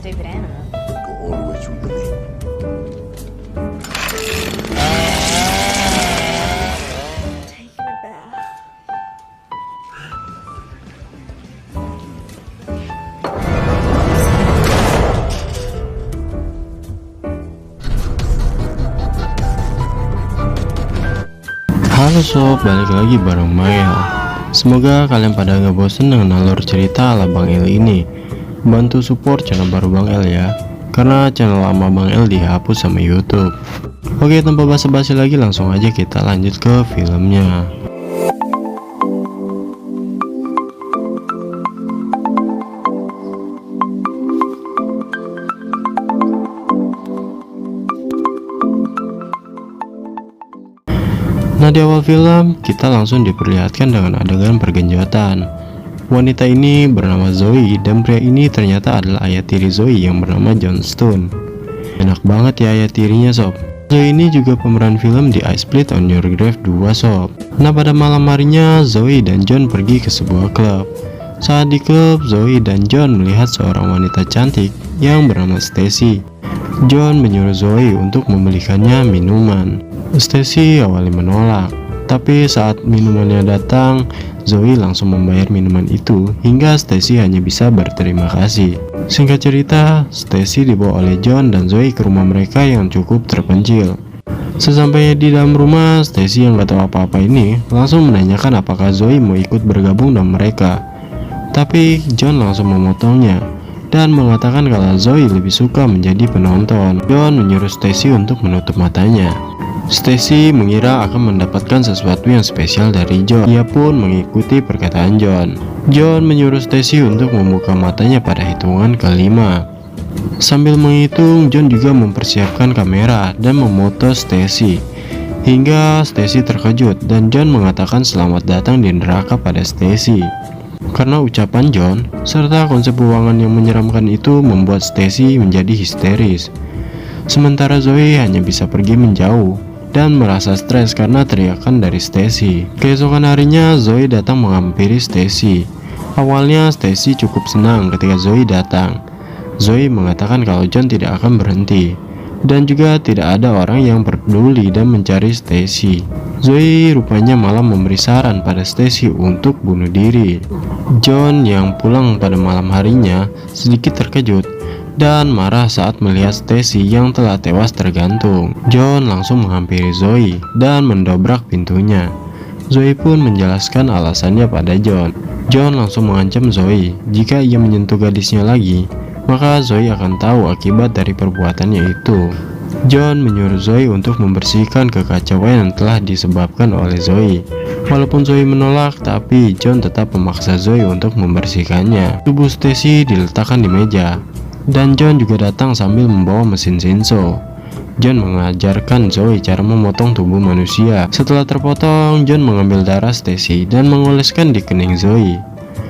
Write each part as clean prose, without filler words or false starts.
estoy verano. Always with me. Take me back. Halo sob, balik lagi bareng Mael. Semoga kalian pada gak bosen dengan alur cerita ala Bang El ini. Bantu support channel baru Bang El ya, karena channel lama Bang El dihapus sama YouTube. Oke, tanpa basa-basi lagi langsung aja kita lanjut ke filmnya. Nah, di awal film kita langsung diperlihatkan dengan adegan pergenjotan. Wanita ini bernama Zoe dan pria ini ternyata adalah ayah tiri Zoe yang bernama John Stone. Enak banget ya ayah tirinya sob. Zoe ini juga pemeran film di I Split on Your Grave 2 sob. Nah, pada malam harinya Zoe dan John pergi ke sebuah klub. Saat di klub, Zoe dan John melihat seorang wanita cantik yang bernama Stacy. John menyuruh Zoe untuk membelikannya minuman. Stacy awalnya menolak, tapi saat minumannya datang, Zoe langsung membayar minuman itu hingga Stacy hanya bisa berterima kasih. Singkat cerita, Stacy dibawa oleh John dan Zoe ke rumah mereka yang cukup terpencil. Sesampainya di dalam rumah, Stacy yang gak tahu apa-apa ini langsung menanyakan apakah Zoe mau ikut bergabung dengan mereka. Tapi John langsung memotongnya dan mengatakan kalau Zoe lebih suka menjadi penonton. John menyuruh Stacy untuk menutup matanya. Stacy mengira akan mendapatkan sesuatu yang spesial dari John. Ia pun mengikuti perkataan John. John menyuruh Stacy untuk membuka matanya pada hitungan kelima. Sambil menghitung, John juga mempersiapkan kamera dan memoto Stacy. Hingga Stacy terkejut dan John mengatakan selamat datang di neraka pada Stacy. Karena ucapan John serta konsep ruangan yang menyeramkan itu membuat Stacy menjadi histeris. Sementara Zoe hanya bisa pergi menjauh dan merasa stres karena teriakan dari Stacy. Keesokan harinya Zoe datang menghampiri Stacy. Awalnya Stacy cukup senang ketika Zoe datang. Zoe mengatakan kalau John tidak akan berhenti dan juga tidak ada orang yang peduli dan mencari Stacy. Zoe rupanya malah memberi saran pada Stacy untuk bunuh diri. John yang pulang pada malam harinya sedikit terkejut dan marah saat melihat Stacy yang telah tewas tergantung. John langsung menghampiri Zoe dan mendobrak pintunya. Zoe pun menjelaskan alasannya pada John. John langsung mengancam Zoe jika ia menyentuh gadisnya lagi, maka Zoe akan tahu akibat dari perbuatannya itu. John menyuruh Zoe untuk membersihkan kekacauan yang telah disebabkan oleh Zoe. Walaupun Zoe menolak, tapi John tetap memaksa Zoe untuk membersihkannya. Tubuh Stacy diletakkan di meja dan John juga datang sambil membawa mesin Shinso. John mengajarkan Zoe cara memotong tubuh manusia. Setelah terpotong, John mengambil darah Stacy dan mengoleskan di kening Zoe.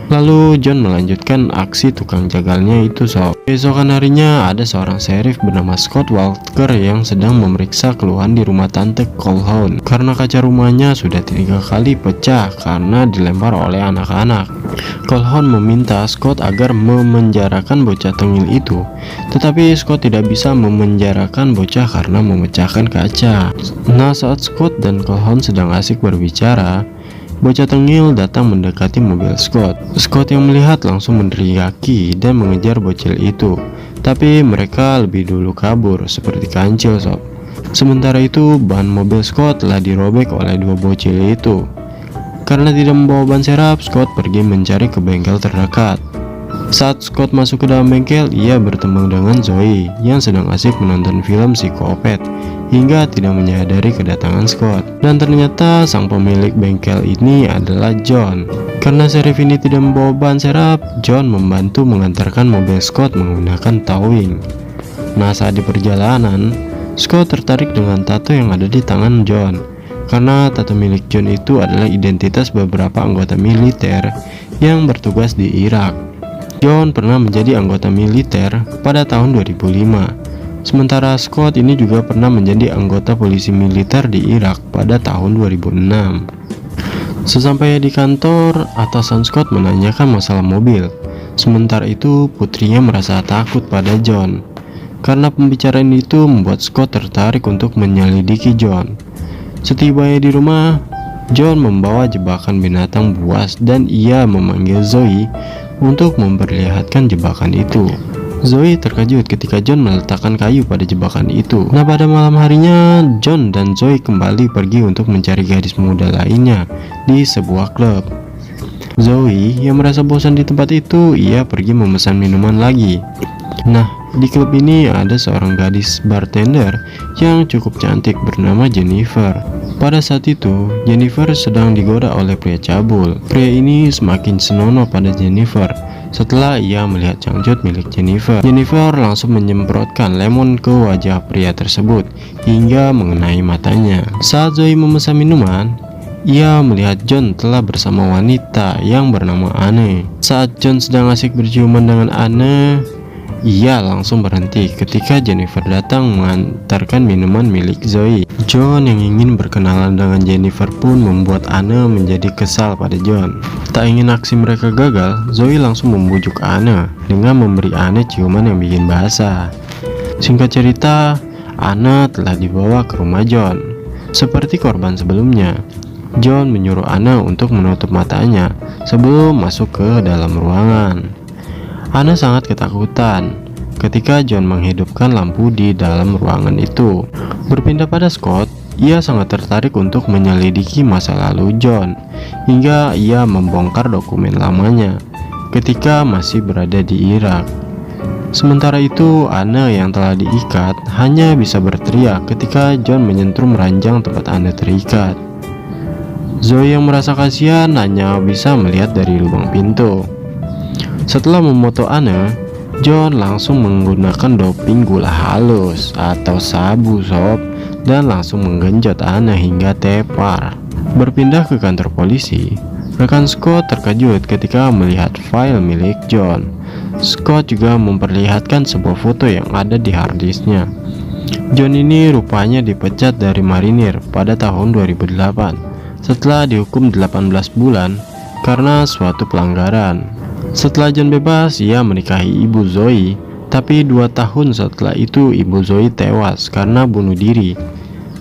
Lalu John melanjutkan aksi tukang jagalnya itu sob. Besokan harinya ada seorang sheriff bernama Scott Walker yang sedang memeriksa keluhan di rumah tante Calhoun karena kaca rumahnya sudah 3 kali pecah karena dilempar oleh anak-anak. Calhoun meminta Scott agar memenjarakan bocah tengil itu, tetapi Scott tidak bisa memenjarakan bocah karena memecahkan kaca. Nah, saat Scott dan Calhoun sedang asik berbicara, bocah tengil datang mendekati mobil Scott. Scott yang melihat langsung meneriaki dan mengejar bocil itu, tapi mereka lebih dulu kabur seperti kancil sob. Sementara itu ban mobil Scott telah dirobek oleh 2 bocil itu. Karena tidak membawa ban serep, Scott pergi mencari ke bengkel terdekat. Saat Scott masuk ke dalam bengkel, ia bertemu dengan Zoe yang sedang asik menonton film psikopat hingga tidak menyadari kedatangan Scott. Dan ternyata sang pemilik bengkel ini adalah John. Karena sheriff ini tidak membawa ban serep, John membantu mengantarkan mobil Scott menggunakan towing. Nah, saat di perjalanan, Scott tertarik dengan tato yang ada di tangan John. Karena tato milik John itu adalah identitas beberapa anggota militer yang bertugas di Irak. John pernah menjadi anggota militer pada tahun 2005. Sementara Scott ini juga pernah menjadi anggota polisi militer di Irak pada tahun 2006. Sesampainya di kantor, atasan Scott menanyakan masalah mobil. Sementara itu, putrinya merasa takut pada John. Karena pembicaraan itu membuat Scott tertarik untuk menyelidiki John. Setibanya di rumah, John membawa jebakan binatang buas dan ia memanggil Zoe untuk memperlihatkan jebakan itu. Zoe terkejut ketika John meletakkan kayu pada jebakan itu. Nah, pada malam harinya, John dan Zoe kembali pergi untuk mencari gadis muda lainnya di sebuah klub. Zoe yang merasa bosan di tempat itu, ia pergi memesan minuman lagi. Nah, di klub ini ada seorang gadis bartender yang cukup cantik bernama Jennifer. Pada saat itu, Jennifer sedang digoda oleh pria cabul. Pria ini semakin senonoh pada Jennifer. Setelah ia melihat cangcut milik Jennifer, Jennifer langsung menyemprotkan lemon ke wajah pria tersebut hingga mengenai matanya. Saat Zoe memesan minuman, ia melihat John telah bersama wanita yang bernama Anne. Saat John sedang asik berciuman dengan Anne, ia langsung berhenti ketika Jennifer datang mengantarkan minuman milik Zoe. John yang ingin berkenalan dengan Jennifer pun membuat Anne menjadi kesal pada John. Tak ingin aksi mereka gagal, Zoe langsung membujuk Anne dengan memberi Anne ciuman yang bikin basah. Singkat cerita, Anne telah dibawa ke rumah John. Seperti korban sebelumnya, John menyuruh Anne untuk menutup matanya sebelum masuk ke dalam ruangan. Anne sangat ketakutan ketika John menghidupkan lampu di dalam ruangan itu. Berpindah pada Scott, ia sangat tertarik untuk menyelidiki masa lalu John hingga ia membongkar dokumen lamanya ketika masih berada di Irak. Sementara itu, Anne yang telah diikat hanya bisa berteriak ketika John menyentrum ranjang tempat Anne terikat. Zoe yang merasa kasihan hanya bisa melihat dari lubang pintu. Setelah memoto Anne, John langsung menggunakan doping gula halus atau sabu sob dan langsung menggenjot Anne hingga tepar. Berpindah ke kantor polisi, rekan Scott terkejut ketika melihat file milik John. Scott juga memperlihatkan sebuah foto yang ada di harddisknya. John ini rupanya dipecat dari marinir pada tahun 2008 setelah dihukum 18 bulan karena suatu pelanggaran. Setelah John bebas, ia menikahi ibu Zoe, tapi 2 tahun setelah itu ibu Zoe tewas karena bunuh diri,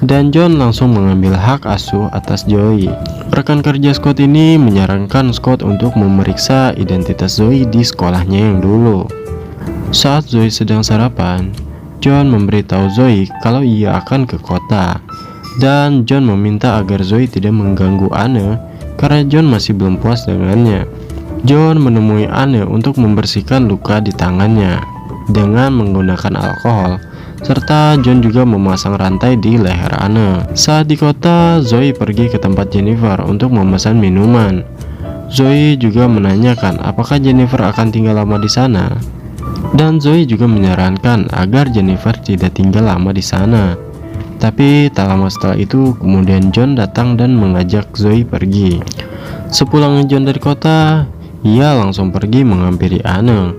dan John langsung mengambil hak asuh atas Zoe. Rekan kerja Scott ini menyarankan Scott untuk memeriksa identitas Zoe di sekolahnya yang dulu. Saat Zoe sedang sarapan, John memberitahu Zoe kalau ia akan ke kota, dan John meminta agar Zoe tidak mengganggu Anne karena John masih belum puas dengannya. John menemui Anne untuk membersihkan luka di tangannya dengan menggunakan alkohol, serta John juga memasang rantai di leher Anne. Saat di kota, Zoe pergi ke tempat Jennifer untuk memesan minuman. Zoe juga menanyakan apakah Jennifer akan tinggal lama di sana, dan Zoe juga menyarankan agar Jennifer tidak tinggal lama di sana. Tapi tak lama setelah itu, kemudian John datang dan mengajak Zoe pergi. Sepulangnya John dari kota, ia langsung pergi menghampiri Anne.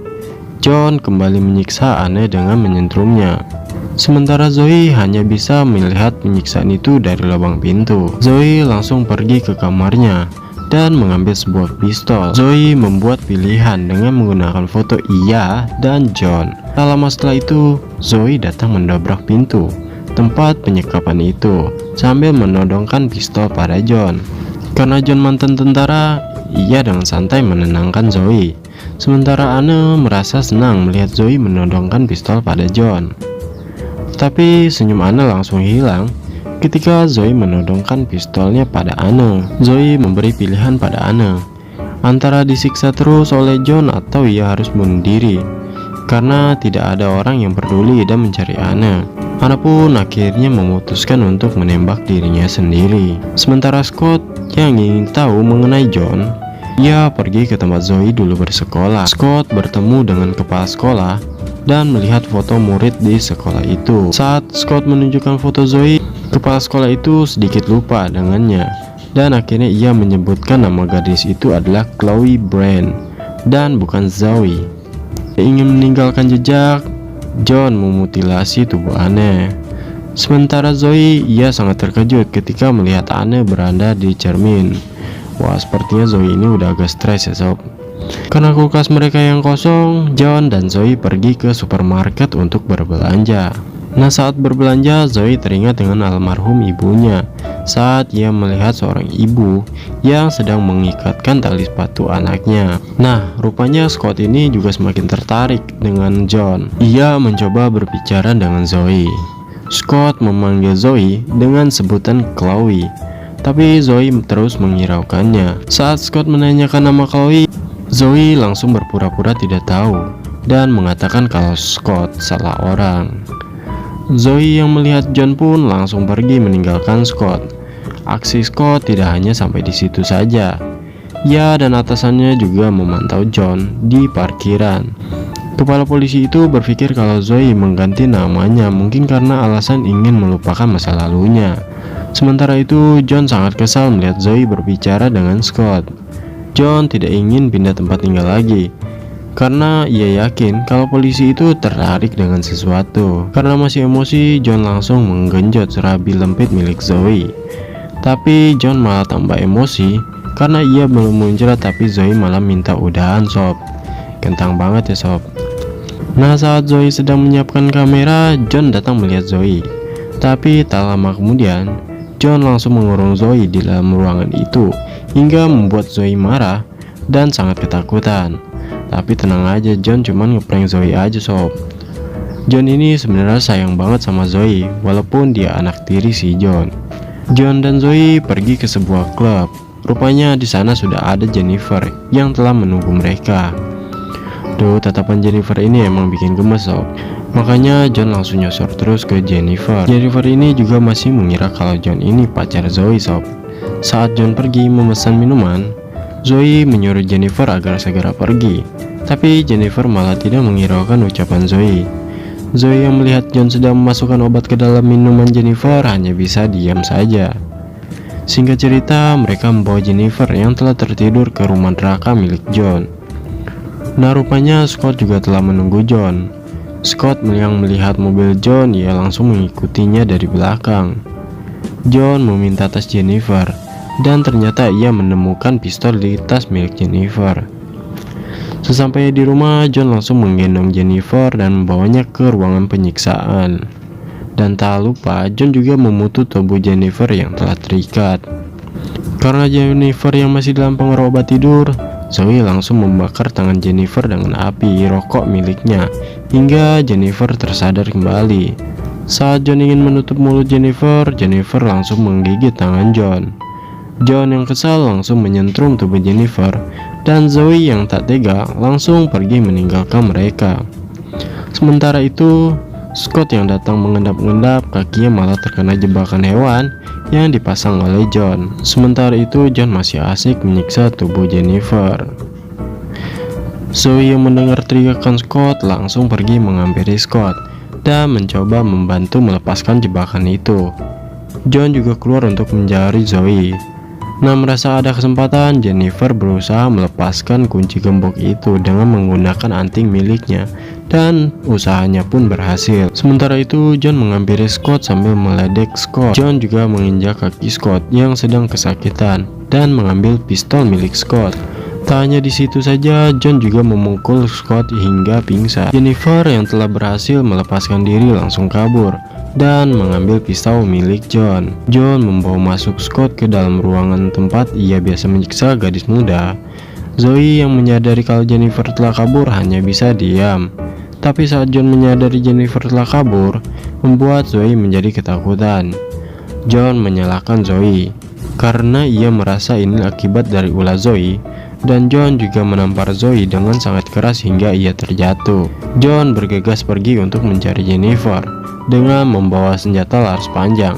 John kembali menyiksa Anne dengan menyentrumnya. Sementara Zoe hanya bisa melihat penyiksaan itu dari lubang pintu. Zoe langsung pergi ke kamarnya dan mengambil sebuah pistol. Zoe membuat pilihan dengan menggunakan foto ia dan John. Tak lama setelah itu, Zoe datang mendobrak pintu tempat penyekapan itu sambil menodongkan pistol pada John. Karena John mantan tentara, ia dengan santai menenangkan Zoe. Sementara Anne merasa senang melihat Zoe menodongkan pistol pada John. Tapi senyum Anne langsung hilang ketika Zoe menodongkan pistolnya pada Anne. Zoe memberi pilihan pada Anne antara disiksa terus oleh John atau ia harus bunuh diri, karena tidak ada orang yang peduli dan mencari Anne. Anne pun akhirnya memutuskan untuk menembak dirinya sendiri. Sementara Scott yang ingin tahu mengenai John, ia pergi ke tempat Zoe dulu bersekolah. Scott bertemu dengan kepala sekolah dan melihat foto murid di sekolah itu. Saat Scott menunjukkan foto Zoe, kepala sekolah itu sedikit lupa dengannya, dan akhirnya ia menyebutkan nama gadis itu adalah Chloe Brand dan bukan Zoe. Ingin meninggalkan jejak, John memutilasi tubuh Anne. Sementara Zoe, ia sangat terkejut ketika melihat Anne berada di cermin. Wah, sepertinya Zoe ini udah agak stres ya sob. Karena kulkas mereka yang kosong, John dan Zoe pergi ke supermarket untuk berbelanja. Nah, saat berbelanja, Zoe teringat dengan almarhum ibunya saat ia melihat seorang ibu yang sedang mengikatkan tali sepatu anaknya. Nah, rupanya Scott ini juga semakin tertarik dengan John. Ia mencoba berbicara dengan Zoe. Scott memanggil Zoe dengan sebutan Chloe, tapi Zoe terus menghiraukannya. Saat Scott menanyakan nama Chloe, Zoe langsung berpura-pura tidak tahu dan mengatakan kalau Scott salah orang. Zoe yang melihat John pun langsung pergi meninggalkan Scott. Aksi Scott tidak hanya sampai di situ saja. Ia dan atasannya juga memantau John di parkiran. Kepala polisi itu berpikir kalau Zoe mengganti namanya mungkin karena alasan ingin melupakan masa lalunya. Sementara itu, John sangat kesal melihat Zoe berbicara dengan Scott. John tidak ingin pindah tempat tinggal lagi karena ia yakin kalau polisi itu tertarik dengan sesuatu. Karena masih emosi, John langsung menggenjot serabi lempit milik Zoe. Tapi John malah tambah emosi karena ia belum muncrat tapi Zoe malah minta udahan sob. Kentang banget ya sob. Nah, saat Zoe sedang menyiapkan kamera, John datang melihat Zoe. Tapi tak lama kemudian, John langsung mengurung Zoe di dalam ruangan itu hingga membuat Zoe marah dan sangat ketakutan. Tapi tenang aja, John cuman ngeprank Zoe aja sob. John ini sebenarnya sayang banget sama Zoe walaupun dia anak tiri si John. John dan Zoe pergi ke sebuah klub. Rupanya di sana sudah ada Jennifer yang telah menunggu mereka. Duh, tatapan Jennifer ini emang bikin gemes sob. Makanya John langsung nyosor terus ke Jennifer. Jennifer ini juga masih mengira kalau John ini pacar Zoe sob. Saat John pergi memesan minuman, Zoe menyuruh Jennifer agar segera pergi. Tapi Jennifer malah tidak menghiraukan ucapan Zoe. Zoe yang melihat John sedang memasukkan obat ke dalam minuman Jennifer hanya bisa diam saja. Singkat cerita, mereka membawa Jennifer yang telah tertidur ke rumah neraka milik John. Nah, rupanya Scott juga telah menunggu John. Scott yang melihat mobil John, ia langsung mengikutinya dari belakang. John meminta tas Jennifer, dan ternyata ia menemukan pistol di tas milik Jennifer. Sesampainya di rumah, John langsung menggendong Jennifer dan membawanya ke ruangan penyiksaan. Dan tak lupa, John juga memutuh tubuh Jennifer yang telah terikat. Karena Jennifer yang masih dalam pengaruh obat tidur, Zoe langsung membakar tangan Jennifer dengan api rokok miliknya hingga Jennifer tersadar kembali. Saat John ingin menutup mulut Jennifer, Jennifer langsung menggigit tangan John. John yang kesal langsung menyentrum tubuh Jennifer, dan Zoe yang tak tega langsung pergi meninggalkan mereka. Sementara itu, Scott yang datang mengendap-endap, kakinya malah terkena jebakan hewan yang dipasang oleh John. Sementara itu, John masih asik menyiksa tubuh Jennifer. Zoe yang mendengar teriakan Scott langsung pergi menghampiri Scott dan mencoba membantu melepaskan jebakan itu. John juga keluar untuk mencari Zoe. Nah, merasa ada kesempatan, Jennifer berusaha melepaskan kunci gembok itu dengan menggunakan anting miliknya, dan usahanya pun berhasil. Sementara itu, John menghampiri Scott sambil meledek Scott. John juga menginjak kaki Scott yang sedang kesakitan dan mengambil pistol milik Scott. Tak hanya di situ saja, John juga memukul Scott hingga pingsan. Jennifer yang telah berhasil melepaskan diri langsung kabur dan mengambil pisau milik John. John membawa masuk Scott ke dalam ruangan tempat ia biasa menyiksa gadis muda. Zoe yang menyadari kalau Jennifer telah kabur hanya bisa diam. Tapi saat John menyadari Jennifer telah kabur, membuat Zoe menjadi ketakutan. John menyalahkan Zoe karena ia merasa ini akibat dari ulah Zoe, dan John juga menampar Zoe dengan sangat keras hingga ia terjatuh. John bergegas pergi untuk mencari Jennifer dengan membawa senjata laras panjang.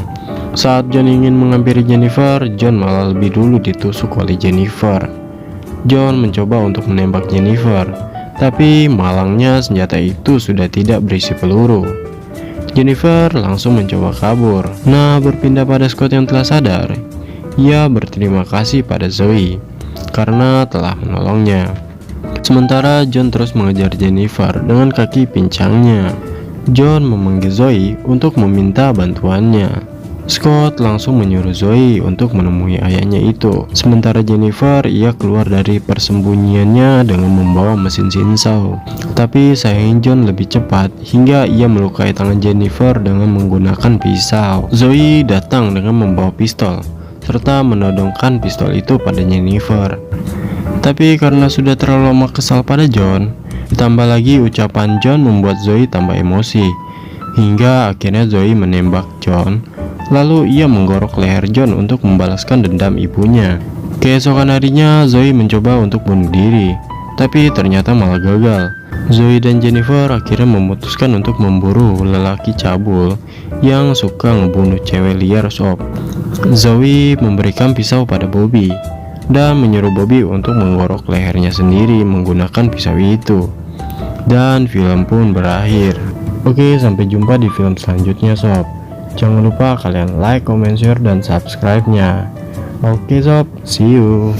Saat John ingin menghampiri Jennifer, John malah lebih dulu ditusuk oleh Jennifer. John mencoba untuk menembak Jennifer, tapi malangnya senjata itu sudah tidak berisi peluru. Jennifer langsung mencoba kabur. Nah, berpindah pada Scott yang telah sadar, ia berterima kasih pada Zoe karena telah menolongnya. Sementara John terus mengejar Jennifer dengan kaki pincangnya. John memanggil Zoe untuk meminta bantuannya. Scott langsung menyuruh Zoe untuk menemui ayahnya itu. Sementara Jennifer, ia keluar dari persembunyiannya dengan membawa mesin chainsaw. Tapi sayang John lebih cepat hingga ia melukai tangan Jennifer dengan menggunakan pisau. Zoe datang dengan membawa pistol serta menodongkan pistol itu pada Jennifer. Tapi karena sudah terlalu lama kesal pada John, ditambah lagi ucapan John membuat Zoe tambah emosi, hingga akhirnya Zoe menembak John. Lalu ia menggorok leher John untuk membalaskan dendam ibunya. Keesokan harinya Zoe mencoba untuk bunuh diri, tapi ternyata malah gagal. Zoe dan Jennifer akhirnya memutuskan untuk memburu lelaki cabul yang suka ngebunuh cewek liar sob. Zoe memberikan pisau pada Bobby dan menyuruh Bobby untuk menggorok lehernya sendiri menggunakan pisau itu. Dan film pun berakhir. Oke, sampai jumpa di film selanjutnya sob. Jangan lupa kalian like, comment, share, dan subscribe-nya. Oke sob, see you.